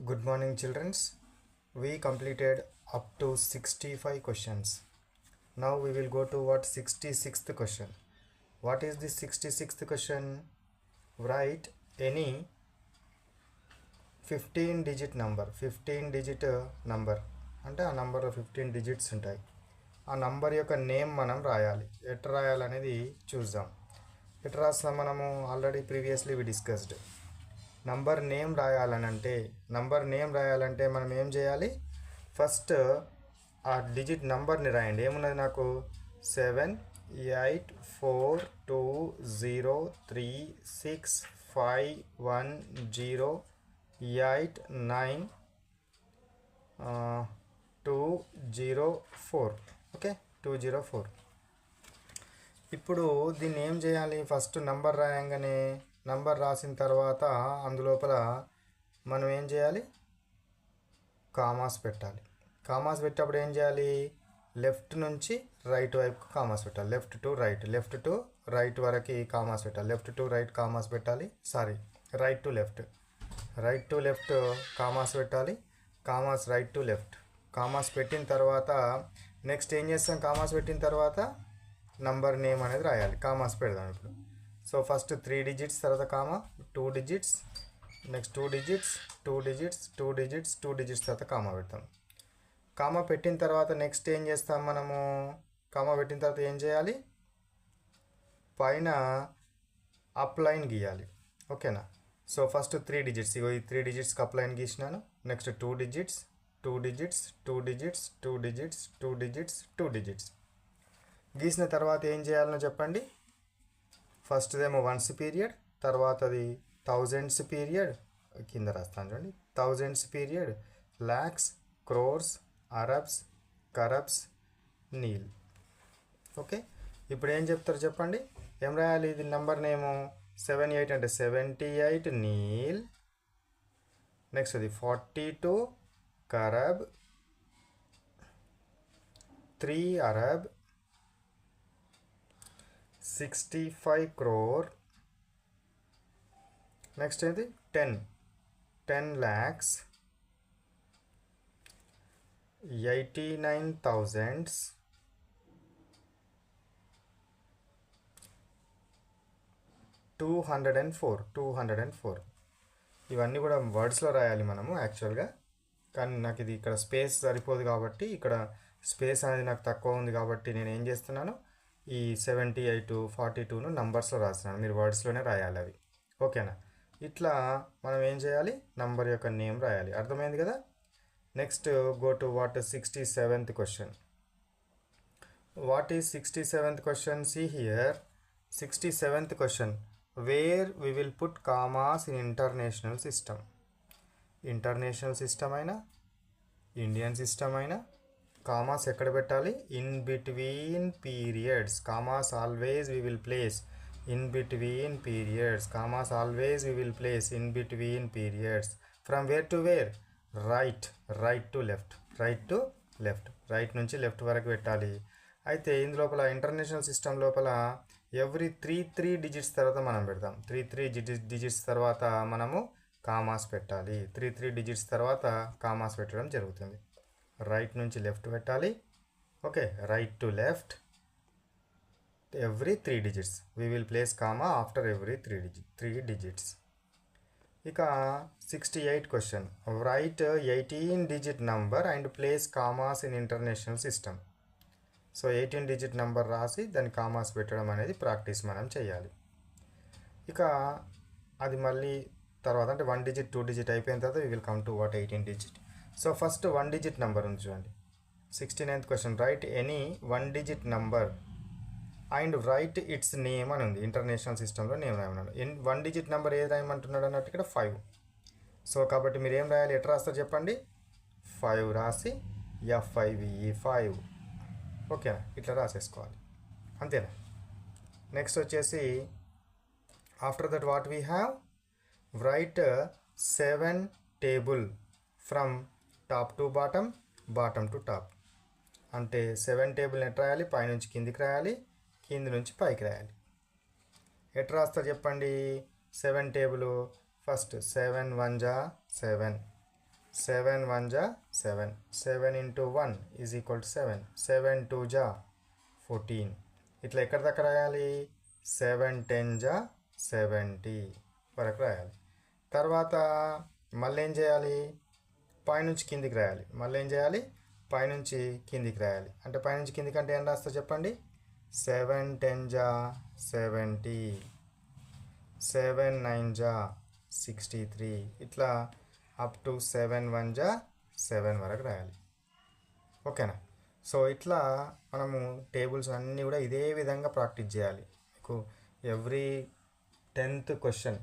Good morning, children. We completed up to 65 questions. Now we will go to 66th question. What is the 66th question? Write any 15 digit number. 15 digit number. అంటే ఆ number 15 digits ఉంటాయి. ఆ number యొక్క name మనం రాయాలి. ఎట్లా రాయాలనేది చూద్దాం. ఎట్లా రాస్తాం మనము already previously we discussed. Number name రాయాలంటే మనం ఏం చేయాలి? ఫస్ట్ ఆ డిజిట్ నంబర్ని రాయండి. ఏమున్నది నాకు 784203651089204. ఓకే, 204. ఇప్పుడు దీన్ని ఏం చేయాలి? ఫస్ట్ నంబర్ రాయంగానే నంబర్ రాసిన తర్వాత అందులోపల మనం ఏం చేయాలి? కామాస్ పెట్టాలి. కామాస్ పెట్టేటప్పుడు ఏం చేయాలి? లెఫ్ట్ నుంచి రైట్ వైపు కామాస్ పెట్టాలి. లెఫ్ట్ టు రైట్ వరకు కామాస్ పెట్టాలి. లెఫ్ట్ టు రైట్ కామాస్ పెట్టాలి. రైట్ టు లెఫ్ట్ కామాస్ పెట్టాలి. Commas right to left commas పెట్టిన తర్వాత నెక్స్ట్ ఏం చేస్తాం? కామాస్ పెట్టిన తర్వాత నంబర్ నేమ్ అనేది రాయాలి. కామాస్ పెడదాం ఇప్పుడు. సో ఫస్ట్ 3 డిజిట్స్, తర్వాత comma 2 digits, next 2 digits, 2 digits, 2 digits, 2 digits తర్వాత కామా పెడతాం. కామా పెట్టిన తర్వాత నెక్స్ట్ ఏం చేస్తాం మనము? కామా పెట్టిన తర్వాత ఏం చేయాలి? పైన అప్ లైన్ గీయాలి. ఓకేనా? సో ఫస్ట్ 3 డిజిట్స్, ఇగో ఈ 3 డిజిట్స్కి అప్ లైన్ గీసినాను. Next 2 digits, 2 digits, 2 digits, 2 digits, 2 digits, 2 digits గీసిన తర్వాత ఏం చేయాలనో చెప్పండి. ఫస్ట్ ఏమో వన్స్ పీరియడ్, తర్వాతది థౌజండ్స్ పీరియడ్, కింద రాస్తాను చూడండి. Thousands period, lakhs, crores, arabs, kharabs, neel. Okay, ఇప్పుడు ఏం చెప్తారు చెప్పండి? ఏం రాయాలి? ఇది నెంబర్ నేము 78 అంటే 78 నీల్. నెక్స్ట్ అది 42 కరబ్, 3 అరబ్, 65 crore. నెక్స్ట్ ఏంటి? 10 lakhs, 89,000, 204. ఇవన్నీ కూడా వర్డ్స్లో రాయాలి మనము యాక్చువల్గా. కానీ నాకు ఇది ఇక్కడ స్పేస్ సరిపోదు కాబట్టి, ఇక్కడ స్పేస్ అనేది నాకు తక్కువ ఉంది కాబట్టి నేను ఏం చేస్తున్నాను, ఈ 78 42ను నంబర్స్లో రాస్తున్నాను. మీరు వర్డ్స్లోనే రాయాలి అవి. ఓకేనా? ఇట్లా మనం ఏం చేయాలి? నంబర్ యొక్క నేమ్ రాయాలి. అర్థమైంది కదా? Next go to 67th question. What is 67th question? See here. 67th question. Where we will put commas in international system. International system అయినా ఇండియన్ సిస్టమ్ అయినా కామాస్ ఎక్కడ పెట్టాలి? In between periods. Commas always we will place in between periods. Commas always we will place in between periods. From where to where? Right to left. Right నుంచి left వరకు పెట్టాలి. అయితే ఇందులోపల international system లోపల every 3 digits తర్వాత మనం పెడతాం. 3 digits తర్వాత మనము కామాస్ పెట్టాలి. 3 డిజిట్స్ తర్వాత కామాస్ పెట్టడం జరుగుతుంది. రైట్ నుంచి లెఫ్ట్ పెట్టాలి. Okay, right to left every 3 digits. We will place comma after every 3 digits. ఇక 68 question. Right 18 digit number and place commas in international system. So 18 digit number రాసి దాన్ని commas పెట్టడం అనేది ప్రాక్టీస్ మనం చేయాలి. ఇక అది మళ్ళీ తర్వాత అంటే 1 డిజిట్ 2 డిజిట్ అయిపోయిన తర్వాత we will come to 18 digit. So first 1 digit number ఉంది చూడండి. 69th question. Right any 1 digit number and right its name అని ఉంది. ఇంటర్నేషనల్ సిస్టంలో నేమ్ రాయమన్నాడు. 1 డిజిట్ నెంబర్ ఏది రాయమంటున్నాడు అన్నట్టు ఇక్కడ 5. సో కాబట్టి మీరు ఏం రాయాలి? ఎట్లా రాస్తారు చెప్పండి? 5 రాసి FIVE. ఓకేనా? ఇట్లా రాసేసుకోవాలి. అంతేనా? నెక్స్ట్ వచ్చేసి after that what we have? Right 7 table from top to bottom to top. అంటే 7 టేబుల్ ఎట్లా రాయాలి? పైనుంచి కిందికి రాయాలి, కింది నుంచి పైకి రాయాలి. ఎట్లా రాస్తా చెప్పండి? 7 టేబుల్. ఫస్ట్ 7 1 7, 7 1 జా 7, 7 into 1 ఈజ్ ఈక్వల్ టు 7, 7 2 జా 14. ఇట్లా ఎక్కడి దాకా రాయాలి? 7 10 జా 70 వరకు రాయాలి. తర్వాత మళ్ళీ ఏం చేయాలి? పైనుంచి కిందికి రాయాలి. మళ్ళీ ఏం చేయాలి? పైనుంచి కిందికి రాయాలి. అంటే పైనుంచి కిందికి అంటే ఏం రాస్తా చెప్పండి? 7 10 జా 70, 7 9 జా 63, ఇట్లా అప్ టు 7 1 జా 7 వరకు రాయాలి. ఓకేనా? సో ఇట్లా మనము టేబుల్స్ అన్నీ కూడా ఇదే విధంగా ప్రాక్టీస్ చేయాలి. మీకు ఎవ్రీ 10th క్వశ్చన్,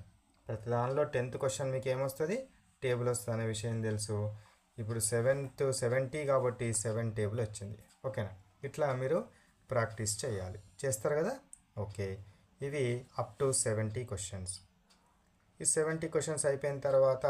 ప్రతి దానిలో 10th క్వశ్చన్ మీకు ఏమొస్తుంది? టేబుల్ వస్తుంది అనే విషయం తెలుసు. ఇప్పుడు 70 కాబట్టి 7 టేబుల్ వచ్చింది. ఓకేనా? ఇట్లా మీరు ప్రాక్టీస్ చేయాలి. చేస్తారు కదా? ఓకే, ఇవి అప్ టు 70 క్వశ్చన్స్. ఈ 70 క్వశ్చన్స్ అయిపోయిన తర్వాత